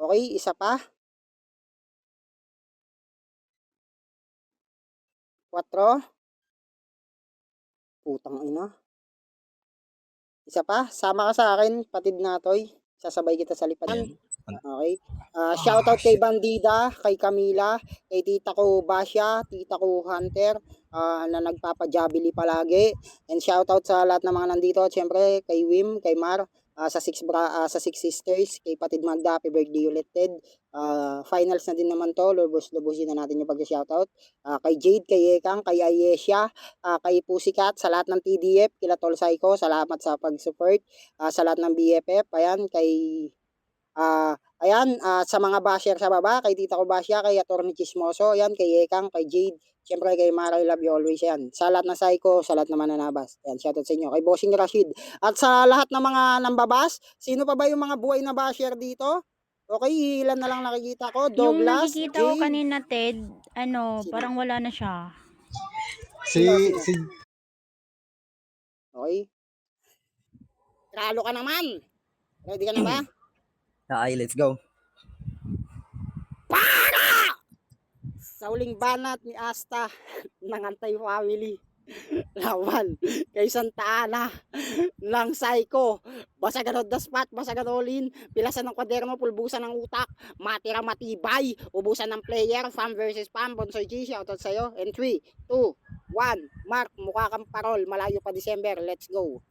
Okay, isa pa. 4. Putang ina. Isa pa, sama ka sa akin, patid na toy. Sasabay kita sa lipad. Ayan. Okay. Shoutout kay Bandida, kay Camila, kay tita ko Basya, tita ko Hunter, na nagpapajabili palagi. And shoutout sa lahat ng mga nandito. Siyempre, kay Wim, kay Mar, sa Six Sisters, kay Patid Magda, happy birthday ulit, Ted. Finals na din naman to, lubusin na natin yung pag-shoutout. Kay Jade, kay Ekang, kay Ayesha, kay Pussycat, sa lahat ng TDF, kila Tol Psycho, salamat sa pag-support. Sa lahat ng BFF, ayan, kay sa mga basher sa baba, kay tita ko Basya, kay Atty. Chismoso, ayan, kay Ekang, kay Jade, siyempre kay Mara, I love you always, yan. Sa lahat ng psycho, sa lahat ng mananabas, yan, shoutout sa inyo. Kay Bossing Rashid, at sa lahat ng mga nambabas, sino pa ba yung mga buhay na basher dito? Okay, ilan na lang nakikita ko, Yung Douglas, nakikita ko Jade. kanina, Ted, Sino? parang wala na siya. Sino? Okay. Tralo ka naman. Ready ka na ba? Okay, let's go. Para! Sa huling banat ni Asta ng Antay Family. Laban kay Santa Ana ng Psycho. Basagan on the spot, basagan all-in, pilasan ng kwaderno, pulbusan ng utak, matira matibay, ubusan ng player, fam versus fam, Bonsoy G, shoutout sa'yo. And 3, 2, 1, Mark, mukha kang parol, malayo pa December, let's go.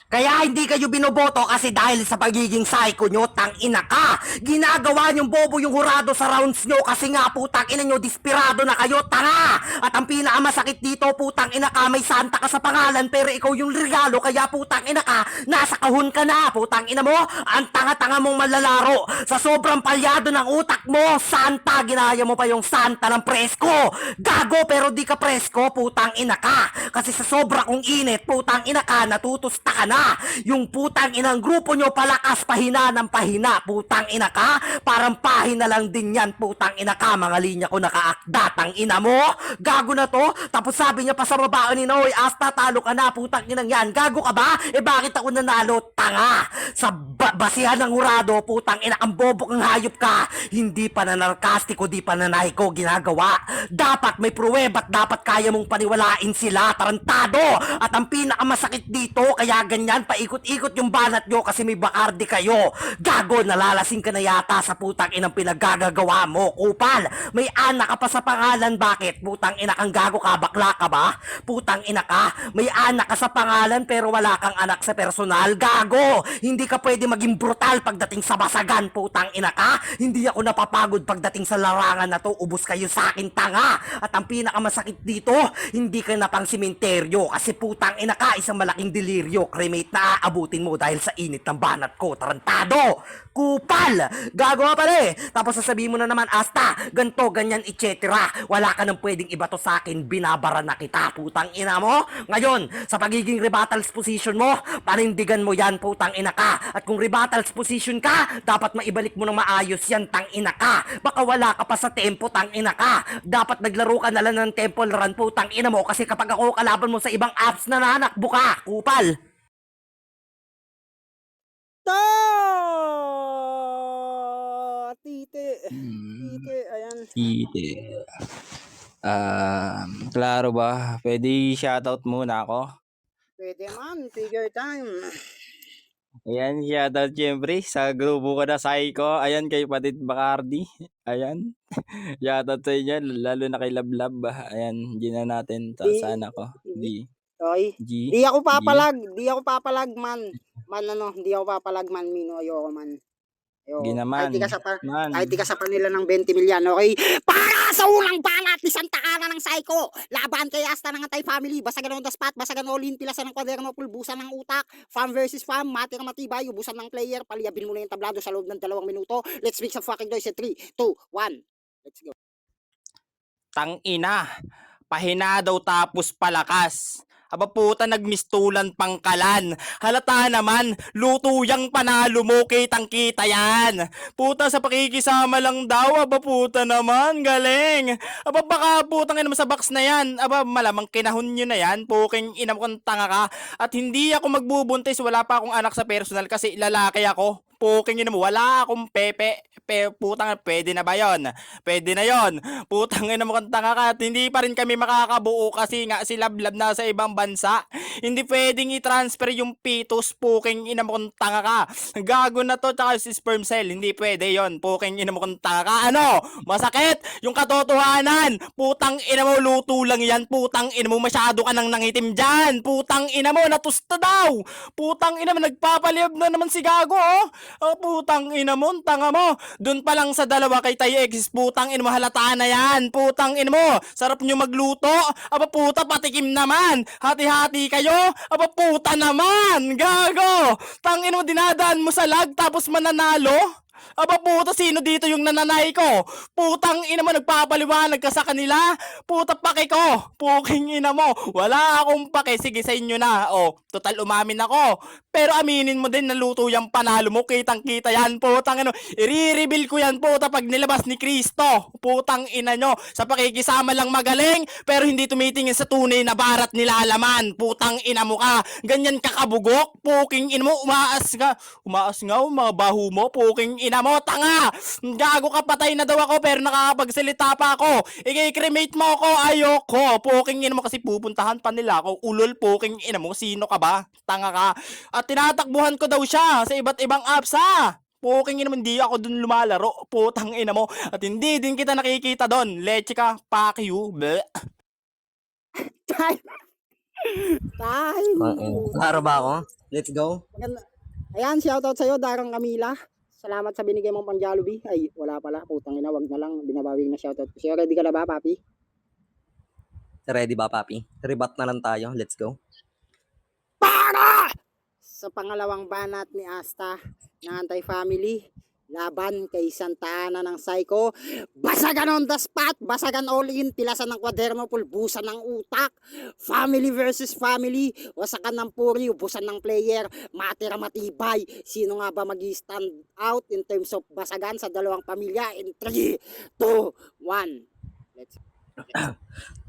Kaya hindi kayo binoboto kasi dahil sa pagiging psycho nyo, tangina ka. Ginagawa nyong bobo yung hurado sa rounds nyo kasi nga putang ina nyo, dispirado na kayo, tanga. At ang pinakamasakit dito, putang ina ka, may santa ka sa pangalan pero ikaw yung regalo kaya putang ina ka, nasa kahon ka na, putang ina mo. Ang tanga-tanga mong malalaro. Sa sobrang palyado ng utak mo, santa, ginaya mo pa yung santa ng presko. Gago pero di ka presko, putang ina ka. Kasi sa sobra kong init, putang ina ka, natutusta ka na. Yung putang inang grupo nyo palakas pahina ng pahina, putang ina ka, parang pahina lang din yan, putang ina ka, mga linya ko nakaakda, tang ina mo, gago na to, tapos sabi niya pa sa babaan ni Noy, Asta, talo ka na, putang inang yan, gago ka ba? Bakit ako nanalo? Tanga, sa basihan ng hurado, putang ina, ang bobo kang hayop ka, hindi pa na narkastiko, di pa na naiko ginagawa, dapat may pruweba't dapat kaya mong paniwalain sila, tarantado, at ang pinakamasakit dito, kaya ganyan, paikot-ikot yung banat nyo kasi may Bacardi kayo. Gago, nalalasing ka na yata sa putang inang pinaggagawa mo, kupal. May anak ka pa sa pangalan, bakit? Putang ina kang gago ka, bakla ka ba? Putang ina ka, may anak ka sa pangalan pero wala kang anak sa personal, gago. Hindi ka pwede maging brutal pagdating sa basagan, putang ina ka. Hindi ako napapagod pagdating sa larangan na to, ubos kayo sa akin, tanga. At ang pinakamasakit dito, hindi ka na pang simenteryo kasi putang ina ka, isang malaking deliryo, cremate na aabutin mo dahil sa init ng banat ko, tarantado, kupal, gagawa pala eh. Tapos sasabihin mo na naman, Asta, ganto, ganyan, etc. Wala ka nang pwedeng ibato sa akin, binabara na kita, putang ina mo. Ngayon, sa pagiging rebuttals position mo, panindigan mo yan, putang ina ka. At kung rebuttals position ka, dapat maibalik mo ng maayos yan, tang ina ka. Baka wala ka pa sa tempo, tang ina ka. Dapat naglaro ka na lang ng temple run, putang ina mo, kasi kapag ako kalaban mo sa ibang apps na nanakbo ka, kupal. Tite. Tite, ayan. Tite. Klaro ba? Pwede shoutout muna ako? Pwede man, figure time. Ayan, shoutout syempre sa grupo ko na Psycho. Ayan, kay Patid Bacardi. Ayan. Shoutout sa inyo, lalo na kay Lablab. Ayan, G na natin. Sa anak ko. Okay. G. Di ako papalag, man. Di ako papalag, man, Mino, ayoko, man. G naman. Kahit di ka sa panila ng 20 milyan, okay? Para sa ulang banat ni Santa Ana ng Psycho, laban kay Asta ng Antay Family, basagan on the spot, basagan all-in, pilasan ng kwaderno, pulbusan ng utak, fam versus fam, matira matibay, ubusan ng player, paliyabin mo na yung tablado sa loob ng 2 minuto. Let's make some fucking noise in 3, 2, 1. Let's go. Tang ina. Pahina daw tapos palakas. Aba puta, nagmistulan pangkalan. Halata naman, luto yang panalo mo, kitang kita yan. Puta, sa pakikisama lang daw, aba puta naman, galing. Aba baka putang ina mo sa box na yan. Aba malamang kinahon nyo na yan, puking ina mo kung tanga ka. At hindi ako magbubuntis, wala pa akong anak sa personal kasi lalaki ako. Puking ina mo, wala akong pepe. Putang, pwede na ba yon? Pwede na yon. Putang ina mo kang tanga ka at hindi pa rin kami makakabuo kasi nga si Lablab na sa ibang bansa. Hindi pwedeng i-transfer yung fetus. Puking ina mo kang tanga ka. Gago na to tsaka si sperm cell. Hindi pwede yon. Puking ina mo kang tanga ka. Ano? Masakit? Yung katotohanan. Putang ina mo, luto lang yan. Putang ina mo, masyado ka nang nangitim dyan. Putang ina mo, natusta daw. Putang ina mo, nagpapaliyab na naman si Gago, oh. Oh, putang ina mo, tanga mo. Doon pa lang sa dalawa kay Tay X, putang ina mo, halata na yan. Putang ina mo, sarap nyo magluto. Aba puta, patikim naman. Hati-hati kayo. Aba puta naman. Gago. Tang ina mo, dinadaan mo sa lag tapos mananalo. Aba puta, sino dito yung nananay ko? Putang ina mo, nagpapaliwanag ka sa kanila? Puta pake ko. Puking ina mo. Wala akong pake. Sige, sa inyo na. O, total umamin ako. Pero aminin mo din na luto yung panalo mo. Kitang kita yan. Putang ina. I-reveal ko yan puta pag nilabas ni Kristo. Putang ina nyo. Sa pakikisama lang magaling. Pero hindi tumitingin sa tunay na barat nilalaman. Putang ina mo ka. Ganyan ka kabugok. Puking ina mo. Umaas nga. Umaas nga. Mga baho mo. Puking ina mo. Tanga. Gago ka, patay na daw ako pero nakakapagsalita pa ako. I-cremate mo ako. Ayoko. Puking ina mo kasi pupuntahan pa nila ako. Ulol. Puking ina mo. Sino ka ba? Tanga ka. At tinatakbuhan ko daw siya sa iba't ibang apps ha. Puking ina mo, hindi ako dun lumalaro. Putang ina mo. At hindi din kita nakikita dun. Leche ka. Fuck you. Bleh. Time. Time. Klaro ba ako? Let's go. Maganda. Ayan, shoutout sa'yo, Darang Camila. Salamat sa binigay mong pang Jollibee. Ay, wala pala. Putang ina, wag na lang. Binabawi na shoutout. So, ready ka na ba, papi? Ready ba, papi? Rebat na lang tayo. Let's go. Para! Sa pangalawang banat ni Asta na Anti-Family, laban kay Santa Ana ng Psycho, basagan on the spot, basagan all in, pilasan ng kwaderno, pulbusan ng utak, family versus family, wasakan ng puri, ubusan ng player, matira matibay, sino nga ba mag-stand out in terms of basagan sa dalawang pamilya in 3, 2, 1, let's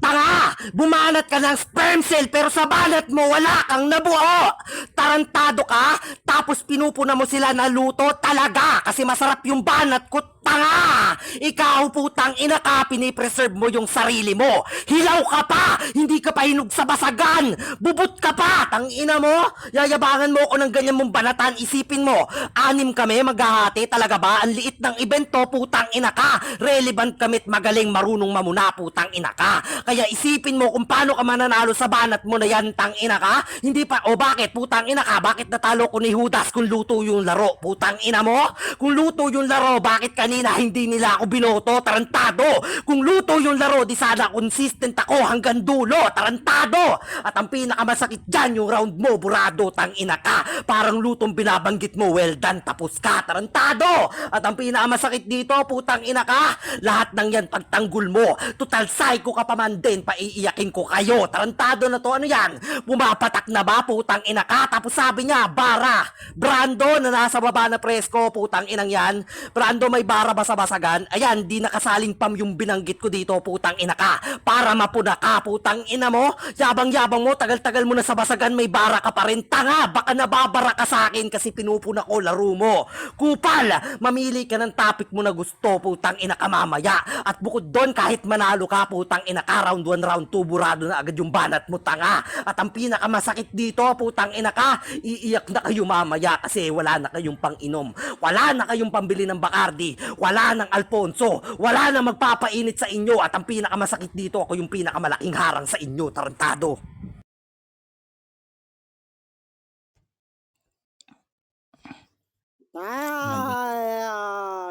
Tanga! Bumanat ka ng sperm cell pero sa banat mo wala kang nabuo! Tarantado ka? Tapos pinupuna mo sila na luto talaga kasi masarap yung banat ko. Tanga! Ikaw putang ina ka, pinipreserve mo yung sarili mo. Hilaw ka pa! Hindi ka pa hinog sa basagan! Bubot ka pa! Tang ina mo! Yayabangan mo ako ng ganyan mong banatan. Isipin mo, 6 kami maghahati. Talaga ba? Ang liit ng evento, putang ina ka. Relevant kamit magaling marunong mamuna, putang ina ka. Kaya isipin mo kung paano ka mananalo sa banat mo na yan, tang ina ka. Hindi pa, o bakit, putang ina ka? Bakit natalo ko ni Judas kung luto yung laro? Putang ina mo? Kung luto yung laro, bakit kanina hindi nila ako binoto? Tarantado! Kung luto yung laro, di sana consistent ako hanggang dulo. Tarantado! At ang pinakamasakit dyan, yung round mo, burado, tang ina ka. Parang lutong binabanggit mo, well done, tapos ka. Tarantado! At ang pinakamasakit dito, putang ina ka, lahat ng yan pagtanggol mo. Total psycho ka pa man din, paiiyakin ko kayo. Tarantado na to, ano yan? Pumapatak na ba, putang ina ka? Tapos sabi niya, bara. Brando na nasa baba na presko, putang inang yan. Brando, may bara ba sa basagan? Ayan, di nakasaling pam yung binanggit ko dito, putang ina ka. Para mapuna ka, putang ina mo. Yabang-yabang mo, tagal-tagal mo na sa basagan, may bara ka pa rin. Tanga, baka nababara ka sa akin kasi pinupuna ko laro mo. Kupal, mamili ka ng topic mo na gusto, putang ina ka mamaya. At bukod doon, kahit manalo ka, putang ina ka, round 1, round 2, burado na agad yung banat mo, tanga. At ang pinakamasakit dito, putang ina ka, iiyak na kayo mamaya kasi wala na kayong pang-inom. Wala na kayong pambili ng Bacardi. Wala ng Alfonso. Wala na magpapainit sa inyo. At ang pinakamasakit dito, ako yung pinakamalaking harang sa inyo, tarantado.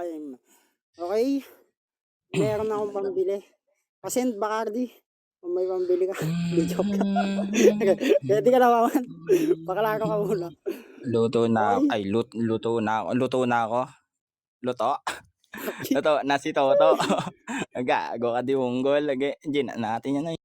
time. Okay? Meron akong pambili. Pasend Bacardi. Kung may pambili ka. Hindi joke lang. Ready ka na maman? Pakalaro ka muna. Luto na, Okay. ay, luto na ako. Luto na ako. Luto? Luto na si Toto. Gago ka di unggol. Hindi na natin yan.